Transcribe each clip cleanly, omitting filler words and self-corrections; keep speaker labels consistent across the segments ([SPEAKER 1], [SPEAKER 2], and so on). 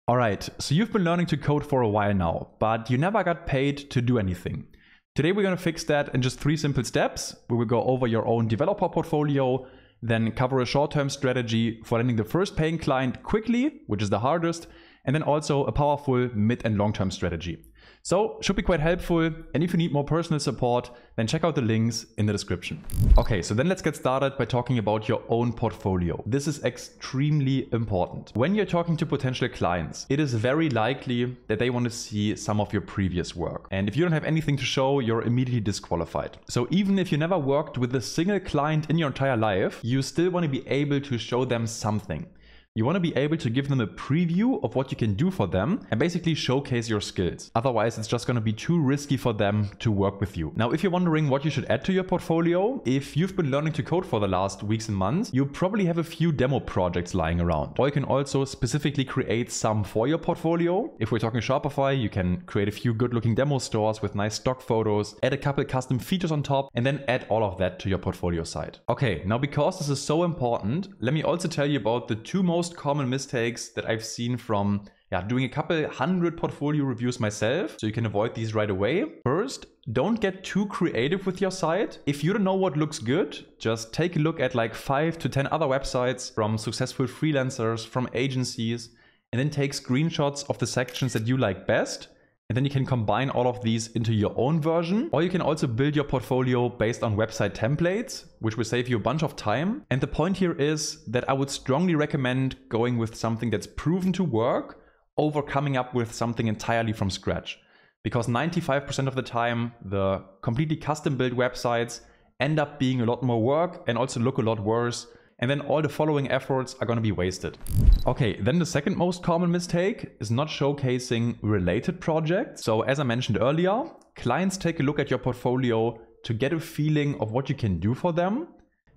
[SPEAKER 1] Alright, so you've been learning to code for a while now, but you never got paid to do anything. Today we're going to fix that in just 3 simple steps. We will go over your own developer portfolio, then cover a short-term strategy for landing the first paying client quickly, which is the hardest, and then also a powerful mid and long-term strategy. So, should be quite helpful, and if you need more personal support, then check out the links in the description. Okay, so then let's get started by talking about your own portfolio. This is extremely important. When you're talking to potential clients, it is very likely that they want to see some of your previous work. And if you don't have anything to show, you're immediately disqualified. So even if you never worked with a single client in your entire life, you still want to be able to show them something. You want to be able to give them a preview of what you can do for them and basically showcase your skills. Otherwise, it's just going to be too risky for them to work with you. Now, if you're wondering what you should add to your portfolio, if you've been learning to code for the last weeks and months, you probably have a few demo projects lying around. Or you can also specifically create some for your portfolio. If we're talking Shopify, you can create a few good-looking demo stores with nice stock photos, add a couple custom features on top, and then add all of that to your portfolio site. Okay, now because this is so important, let me also tell you about the 2 most common mistakes that I've seen from doing a couple 100 portfolio reviews myself, so you can avoid these right away. First, don't get too creative with your site. If you don't know what looks good, just take a look at like 5 to 10 other websites from successful freelancers, from agencies, and then take screenshots of the sections that you like best. And then you can combine all of these into your own version. Or you can also build your portfolio based on website templates, which will save you a bunch of time. And the point here is that I would strongly recommend going with something that's proven to work over coming up with something entirely from scratch. Because 95% of the time, the completely custom built websites end up being a lot more work and also look a lot worse. And then all the following efforts are going to be wasted. Okay, then the second most common mistake is not showcasing related projects. So as I mentioned earlier, clients take a look at your portfolio to get a feeling of what you can do for them.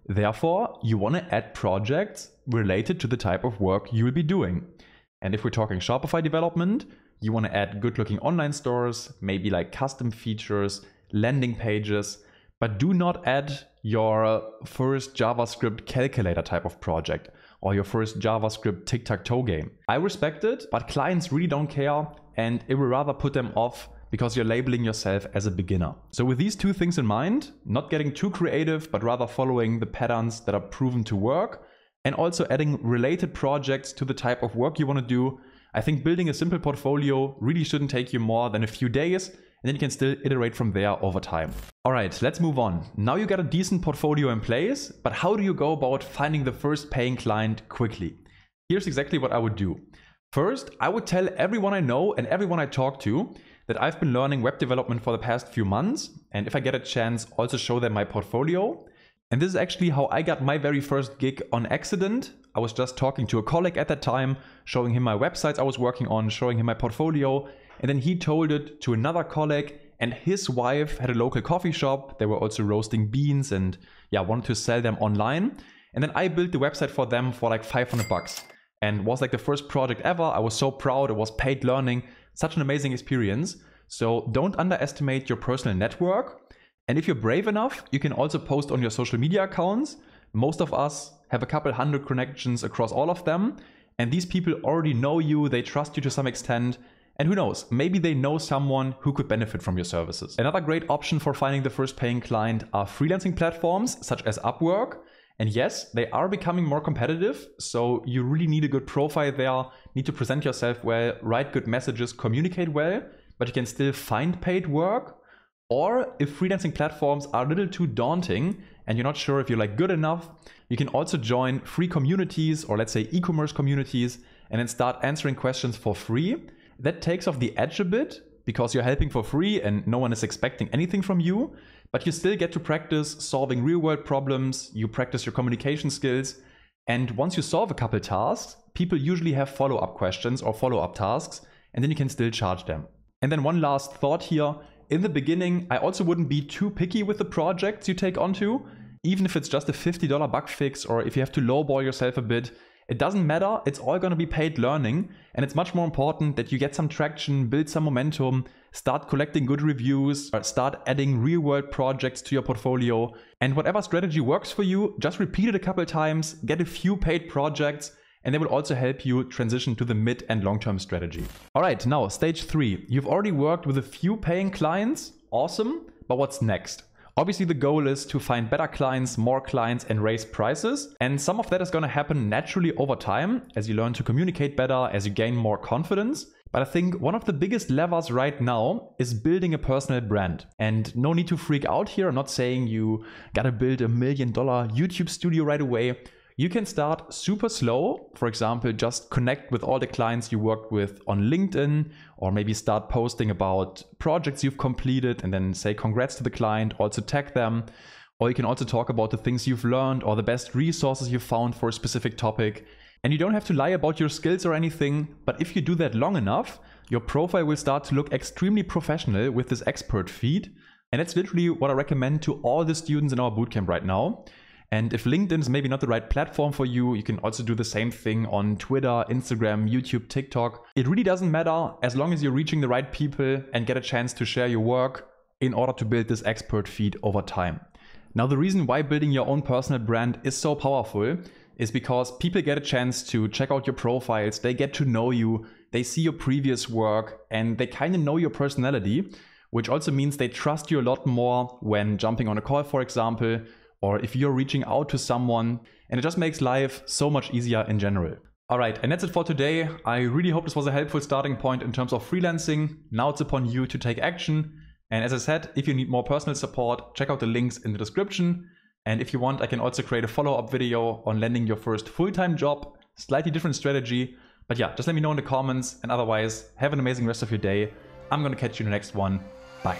[SPEAKER 1] Therefore, you want to add projects related to the type of work you will be doing. And if we're talking Shopify development, you want to add good-looking online stores, maybe like custom features, landing pages, but do not add your first JavaScript calculator type of project or your first JavaScript tic-tac-toe game. I respect it, but clients really don't care and it will rather put them off because you're labeling yourself as a beginner. So with these 2 things in mind, not getting too creative, but rather following the patterns that are proven to work and also adding related projects to the type of work you want to do, I think building a simple portfolio really shouldn't take you more than a few days, and then you can still iterate from there over time. All right, let's move on. Now you got a decent portfolio in place, but how do you go about finding the first paying client quickly? Here's exactly what I would do. First, I would tell everyone I know and everyone I talk to that I've been learning web development for the past few months, and if I get a chance, also show them my portfolio. And this is actually how I got my very first gig on accident. I was just talking to a colleague at that time, showing him my websites I was working on, showing him my portfolio, and then he told it to another colleague, and his wife had a local coffee shop. They were also roasting beans and wanted to sell them online. And then I built the website for them for like $500 and was like the first project ever. I was so proud. It was paid learning, such an amazing experience. So don't underestimate your personal network. And if you're brave enough, you can also post on your social media accounts. Most of us have a couple 100 connections across all of them. And these people already know you, they trust you to some extent. And who knows, maybe they know someone who could benefit from your services. Another great option for finding the first paying client are freelancing platforms such as Upwork. And yes, they are becoming more competitive. So you really need a good profile there, need to present yourself well, write good messages, communicate well, but you can still find paid work. Or if freelancing platforms are a little too daunting and you're not sure if you're like good enough, you can also join free communities or let's say e-commerce communities and then start answering questions for free. That takes off the edge a bit because you're helping for free and no one is expecting anything from you, but you still get to practice solving real world problems, you practice your communication skills, and once you solve a couple tasks, people usually have follow-up questions or follow-up tasks, and then you can still charge them. And then one last thought here. In the beginning, I also wouldn't be too picky with the projects you take onto. Even if it's just a $50 bug fix or if you have to lowball yourself a bit, it doesn't matter. It's all going to be paid learning. And it's much more important that you get some traction, build some momentum, start collecting good reviews, start adding real world projects to your portfolio. And whatever strategy works for you, just repeat it a couple times, get a few paid projects, and they will also help you transition to the mid and long-term strategy. All right, now stage 3. You've already worked with a few paying clients. Awesome, but what's next? Obviously, the goal is to find better clients, more clients, and raise prices. And some of that is going to happen naturally over time as you learn to communicate better, as you gain more confidence. But I think one of the biggest levers right now is building a personal brand. And no need to freak out here. I'm not saying you gotta build $1 million YouTube studio right away. You can start super slow. For example, just connect with all the clients you worked with on LinkedIn, or maybe start posting about projects you've completed and then say congrats to the client, also tag them. Or you can also talk about the things you've learned or the best resources you've found for a specific topic. And you don't have to lie about your skills or anything, but if you do that long enough, your profile will start to look extremely professional with this expert feed. And that's literally what I recommend to all the students in our bootcamp right now. And if LinkedIn is maybe not the right platform for you, you can also do the same thing on Twitter, Instagram, YouTube, TikTok. It really doesn't matter as long as you're reaching the right people and get a chance to share your work in order to build this expert feed over time. Now, the reason why building your own personal brand is so powerful is because people get a chance to check out your profiles, they get to know you, they see your previous work, and they kind of know your personality, which also means they trust you a lot more when jumping on a call, for example, or if you're reaching out to someone, and it just makes life so much easier in general. All right, and that's it for today. I really hope this was a helpful starting point in terms of freelancing. Now it's upon you to take action. And as I said, if you need more personal support, check out the links in the description. And if you want, I can also create a follow-up video on landing your first full-time job, slightly different strategy. But yeah, just let me know in the comments, and otherwise, have an amazing rest of your day. I'm gonna catch you in the next one. Bye.